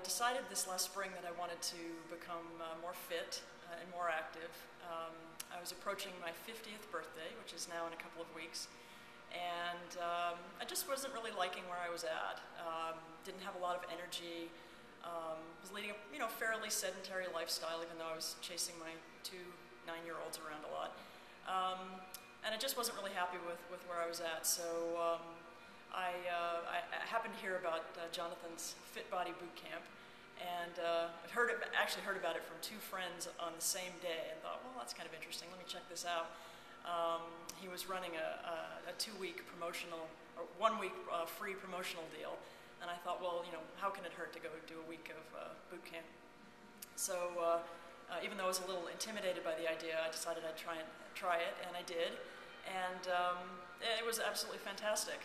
decided this last spring that I wanted to become more fit and more active. I was approaching my 50th birthday, which is now in a couple of weeks, and I just wasn't really liking where I was at. Didn't have a lot of energy. Was leading a fairly sedentary lifestyle, even though I was chasing my 2 9-year-olds around a lot. And I just wasn't really happy with where I was at. So I happened to hear about Jonathan's Fit Body Bootcamp, and I've actually heard about it from 2 friends on the same day, and thought, well, that's kind of interesting. Let me check this out. He was running a 2-week promotional, or 1-week free promotional deal, and I thought, well, how can it hurt to go do a week of boot camp? So even though I was a little intimidated by the idea, I decided I'd try it, and I did. And it was absolutely fantastic.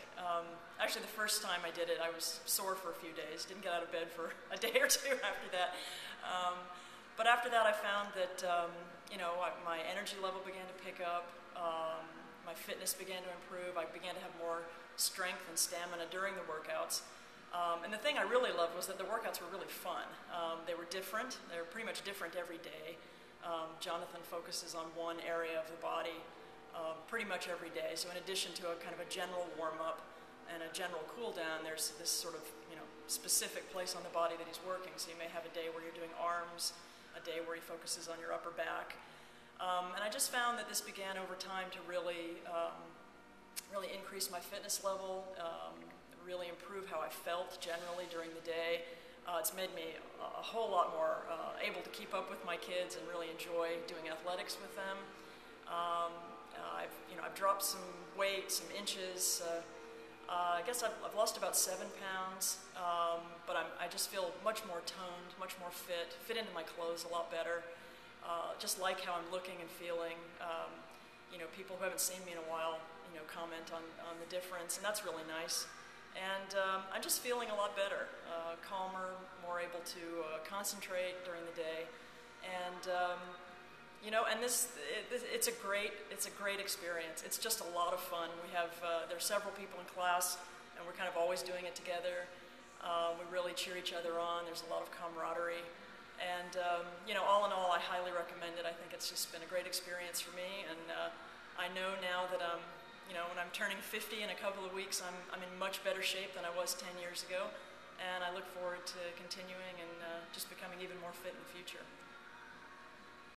Actually, the first time I did it, I was sore for a few days. Didn't get out of bed for a day or 2 after that. But after that, I found that my energy level began to pick up. My fitness began to improve. I began to have more strength and stamina during the workouts. And the thing I really loved was that the workouts were really fun. They were different. They were pretty much different every day. Jonathan focuses on one area of the body pretty much every day. So in addition to a kind of a general warm-up and a general cool-down, there's this sort of specific place on the body that he's working. So you may have a day where you're doing arms, a day where he focuses on your upper back. And I just found that this began over time to really increase my fitness level, really improve how I felt generally during the day. It's made me a whole lot more able to keep up with my kids and really enjoy doing athletics with them. I've dropped some weight, some inches. I guess I've lost about 7 pounds, but I just feel much more toned, much more fit into my clothes a lot better. Just like how I'm looking and feeling. People who haven't seen me in a while, comment on the difference, and that's really nice. And I'm just feeling a lot better, calmer, more able to concentrate during the day, and it's a great experience. It's just a lot of fun. We have there's several people in class, and we're kind of always doing it together. We really cheer each other on. There's a lot of camaraderie, and all in all, I highly recommend it. I think it's just been a great experience for me, and I know now that when I'm turning 50 in a couple of weeks, I'm in much better shape than I was 10 years ago, and I look forward to continuing and just becoming even more fit in the future.